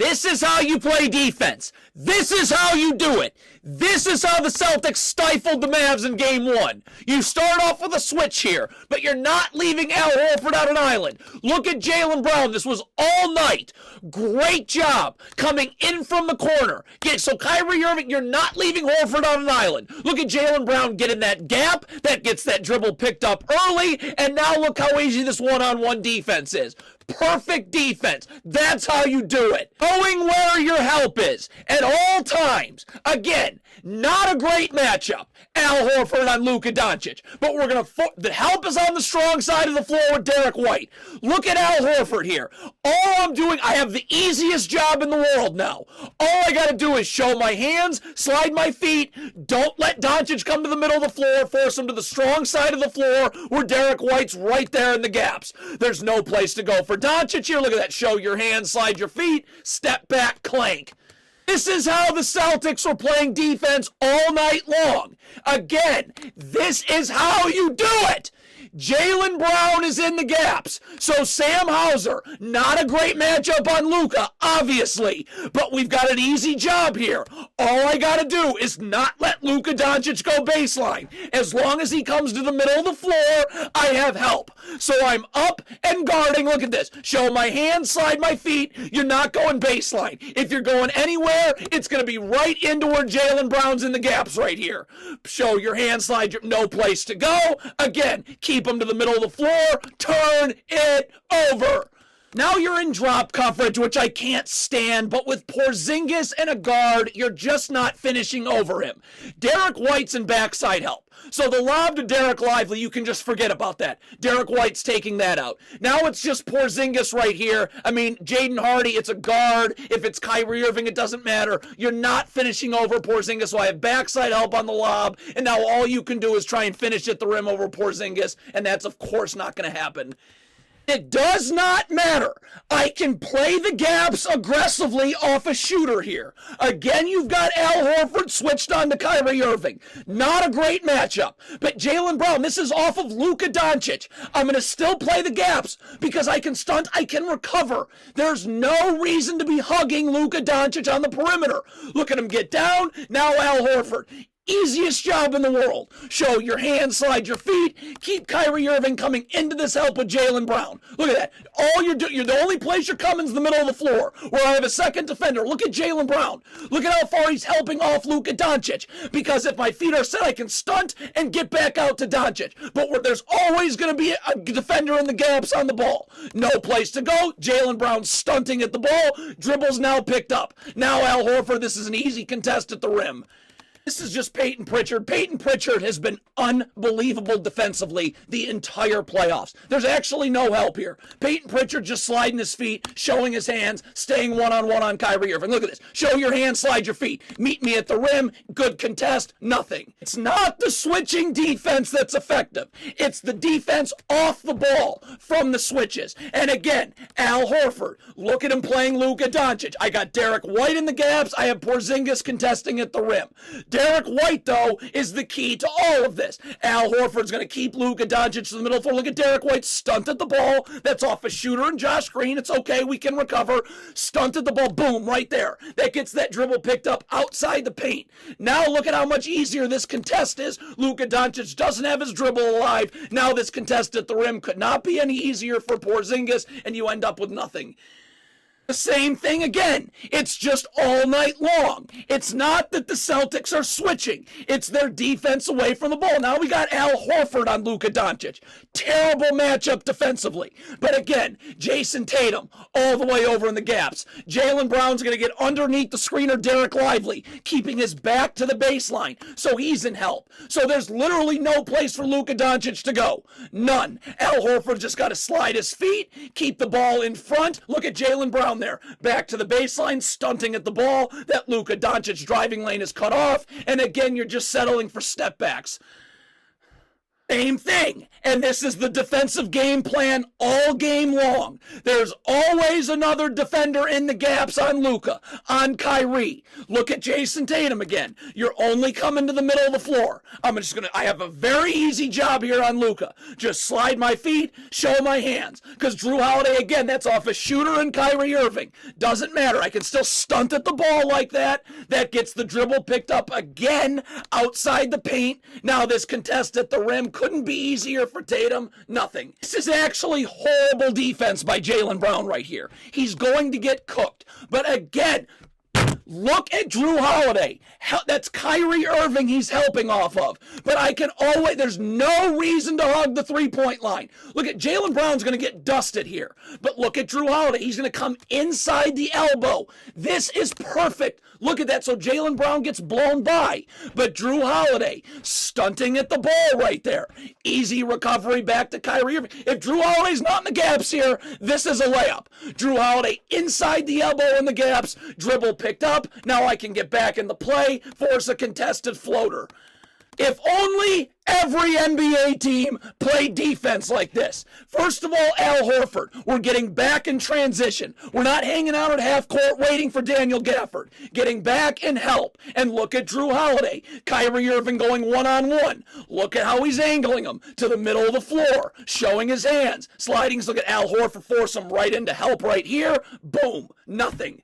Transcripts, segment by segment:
This is how you play defense. This is how you do it. This is how the Celtics stifled the Mavs in Game 1. You start off with a switch here, but you're not leaving Al Horford on an island. Look at Jaylen Brown. This was all night. Great job coming in from the corner. So Kyrie Irving, you're not leaving Horford on an island. Look at Jaylen Brown getting that gap. That gets that dribble picked up early, and now look how easy this one-on-one defense is. Perfect defense. That's how you do it. Knowing where your help is at all times. Again, not a great matchup. Al Horford on Luka Doncic. But we're going to... The help is on the strong side of the floor with Derek White. Look at Al Horford here. All I'm doing... I have the easiest job in the world now. All I got to do is show my hands, slide my feet. Don't let Doncic come to the middle of the floor. Force him to the strong side of the floor where Derek White's right there in the gaps. There's no place to go for Doncic here. Look at that. Show your hands, slide your feet, step back, clank. This is how the Celtics were playing defense all night long. Again, this is how you do it. Jaylen Brown is in the gaps. So Sam Hauser, not a great matchup on Luka, obviously. But we've got an easy job here. All I got to do is not let Luka Doncic go baseline. As long as he comes to the middle of the floor, I have help. So I'm up and guarding. Look at this. Show my hands, slide my feet. You're not going baseline. If you're going anywhere, it's going to be right into where Jaylen Brown's in the gaps right here. Show your hands, slide your... No place to go. Again, keep them to the middle of the floor. Turn it over. Now you're in drop coverage, which I can't stand, but with Porzingis and a guard, you're just not finishing over him. Derek White's in backside help. So the lob to Derek Lively, you can just forget about that. Derek White's taking that out. Now it's just Porzingis right here. I mean, Jaden Hardy, it's a guard. If it's Kyrie Irving, it doesn't matter. You're not finishing over Porzingis, so I have backside help on the lob, and now all you can do is try and finish at the rim over Porzingis, and that's, of course, not going to happen. It does not matter. I can play the gaps aggressively off a shooter here. Again, you've got Al Horford switched on to Kyrie Irving. Not a great matchup. But Jaylen Brown, this is off of Luka Doncic. I'm going to still play the gaps because I can stunt, I can recover. There's no reason to be hugging Luka Doncic on the perimeter. Look at him get down. Now Al Horford. Easiest job in the world. Show your hands, slide your feet. Keep Kyrie Irving coming into this help with Jaylen Brown. Look at that. All you're the only place you're coming is the middle of the floor where I have a second defender. Look at Jaylen Brown. Look at how far he's helping off Luka Doncic. Because if my feet are set, I can stunt and get back out to Doncic. But there's always going to be a defender in the gaps on the ball. No place to go. Jaylen Brown stunting at the ball. Dribbles now picked up. Now Al Horford, this is an easy contest at the rim. This is just Peyton Pritchard. Peyton Pritchard has been unbelievable defensively the entire playoffs. There's actually no help here. Peyton Pritchard just sliding his feet, showing his hands, staying one-on-one on Kyrie Irving. Look at this. Show your hands, slide your feet. Meet me at the rim. Good contest. Nothing. It's not the switching defense that's effective. It's the defense off the ball from the switches. And again, Al Horford. Look at him playing Luka Doncic. I got Derek White in the gaps. I have Porzingis contesting at the rim. Derek White, though, is the key to all of this. Al Horford's going to keep Luka Doncic to the middle of the floor. Look at Derek White stunted the ball. That's off a shooter and Josh Green. It's okay. We can recover. Stunted the ball. Boom, right there. That gets that dribble picked up outside the paint. Now look at how much easier this contest is. Luka Doncic doesn't have his dribble alive. Now this contest at the rim could not be any easier for Porzingis, and you end up with nothing. The same thing again. It's just all night long. It's not that the Celtics are switching. It's their defense away from the ball. Now we got Al Horford on Luka Doncic. Terrible matchup defensively. But again, Jason Tatum all the way over in the gaps. Jaylen Brown's going to get underneath the screener Derek Lively, keeping his back to the baseline. So he's in help. So there's literally no place for Luka Doncic to go. None. Al Horford just got to slide his feet, keep the ball in front. Look at Jaylen Brown there. Back to the baseline, stunting at the ball. That Luka Doncic driving lane is cut off. And again, you're just settling for step backs. Same thing. And this is the defensive game plan all game long. There's always another defender in the gaps on Luka, on Kyrie. Look at Jason Tatum again. You're only coming to the middle of the floor. I have a very easy job here on Luka. Just slide my feet, show my hands. Because Jrue Holiday, again, that's off a shooter and Kyrie Irving. Doesn't matter. I can still stunt at the ball like that. That gets the dribble picked up again outside the paint. Now this contest at the rim couldn't be easier for Tatum. Nothing. This is actually horrible defense by Jaylen Brown right here. He's going to get cooked. But again, look at Jrue Holiday. That's Kyrie Irving he's helping off of. But there's no reason to hug the three-point line. Look at Jaylen Brown's going to get dusted here. But look at Jrue Holiday. He's going to come inside the elbow. This is perfect. Look at that. So Jaylen Brown gets blown by. But Jrue Holiday stunting at the ball right there. Easy recovery back to Kyrie Irving. If Jrue Holiday's not in the gaps here, this is a layup. Jrue Holiday inside the elbow in the gaps. Dribble picked up. Now I can get back in the play, force a contested floater. If only every NBA team played defense like this. First of all, Al Horford. We're getting back in transition. We're not hanging out at half court waiting for Daniel Gafford. Getting back and help. And look at Jrue Holiday. Kyrie Irving going one-on-one. Look at how he's angling him to the middle of the floor. Showing his hands. Sliding. Look at Al Horford force him right into help right here. Boom. Nothing.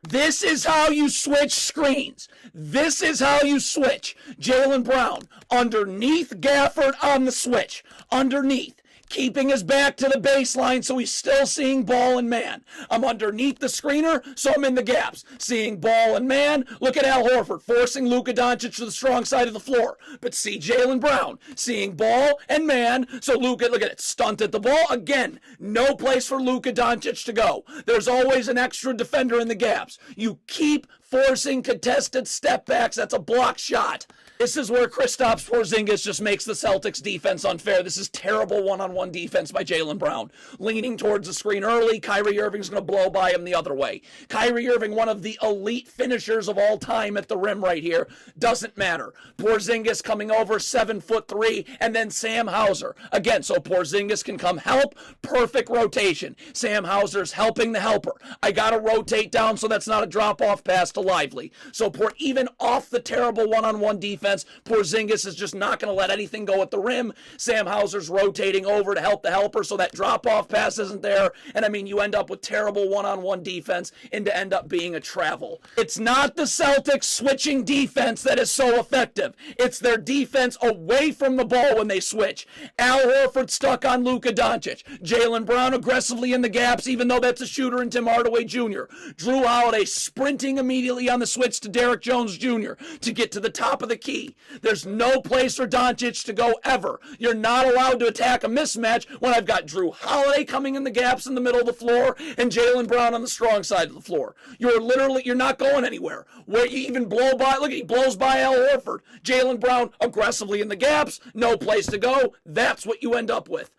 This is how you switch screens. This is how you switch. Jaylen Brown underneath Gafford on the switch. Underneath. Keeping his back to the baseline so he's still seeing ball and man. I'm underneath the screener, so I'm in the gaps. Seeing ball and man. Look at Al Horford forcing Luka Doncic to the strong side of the floor. But see Jaylen Brown seeing ball and man. So Luka, look at it, stunt at the ball. Again, no place for Luka Doncic to go. There's always an extra defender in the gaps. You keep forcing contested step backs. That's a block shot. This is where Kristaps Porzingis just makes the Celtics defense unfair. This is terrible one-on-one defense by Jaylen Brown. Leaning towards the screen early. Kyrie Irving's going to blow by him the other way. Kyrie Irving, one of the elite finishers of all time at the rim right here. Doesn't matter. Porzingis coming over 7'3", and then Sam Hauser. Again, so Porzingis can come help. Perfect rotation. Sam Hauser's helping the helper. I got to rotate down so that's not a drop-off pass to Lively. So even off the terrible one-on-one defense, Porzingis is just not going to let anything go at the rim. Sam Hauser's rotating over to help the helper so that drop-off pass isn't there. And you end up with terrible one-on-one defense and to end up being a travel. It's not the Celtics switching defense that is so effective. It's their defense away from the ball when they switch. Al Horford stuck on Luka Doncic. Jaylen Brown aggressively in the gaps, even though that's a shooter, and Tim Hardaway Jr. Jrue Holiday sprinting immediately on the switch to Derrick Jones Jr. to get to the top of the key. There's no place for Doncic to go ever. You're not allowed to attack a mismatch when I've got Jrue Holiday coming in the gaps in the middle of the floor and Jaylen Brown on the strong side of the floor. You're not going anywhere. Where you even blow by, look, he blows by Al Horford. Jaylen Brown aggressively in the gaps, no place to go. That's what you end up with.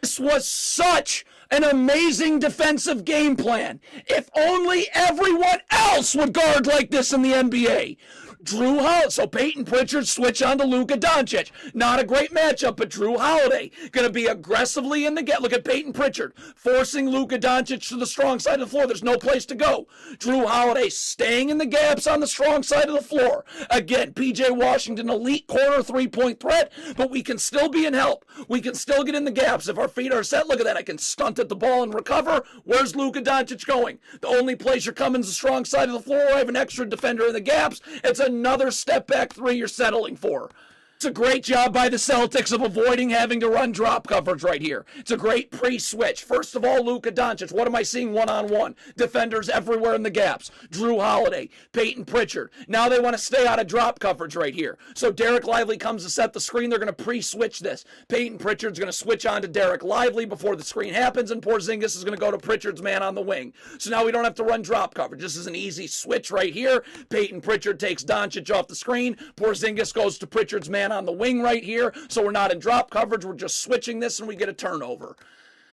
This was such an amazing defensive game plan. If only everyone else would guard like this in the NBA. Jrue Holiday. So Peyton Pritchard switch on to Luka Doncic. Not a great matchup, but Jrue Holiday going to be aggressively in the get. Look at Peyton Pritchard forcing Luka Doncic to the strong side of the floor. There's no place to go. Jrue Holiday staying in the gaps on the strong side of the floor. Again, PJ Washington, elite corner three-point threat, but we can still be in help. We can still get in the gaps. If our feet are set, look at that. I can stunt at the ball and recover. Where's Luka Doncic going? The only place you're coming is the strong side of the floor. I have an extra defender in the gaps. It's another step back three you're settling for. It's a great job by the Celtics of avoiding having to run drop coverage right here. It's a great pre-switch. First of all, Luka Doncic. What am I seeing one-on-one? Defenders everywhere in the gaps. Jrue Holiday, Peyton Pritchard. Now they want to stay out of drop coverage right here. So Derek Lively comes to set the screen. They're going to pre-switch this. Peyton Pritchard's going to switch on to Derek Lively before the screen happens, and Porzingis is going to go to Pritchard's man on the wing. So now we don't have to run drop coverage. This is an easy switch right here. Peyton Pritchard takes Doncic off the screen. Porzingis goes to Pritchard's man on the wing right here, so we're not in drop coverage. We're just switching this and we get a turnover.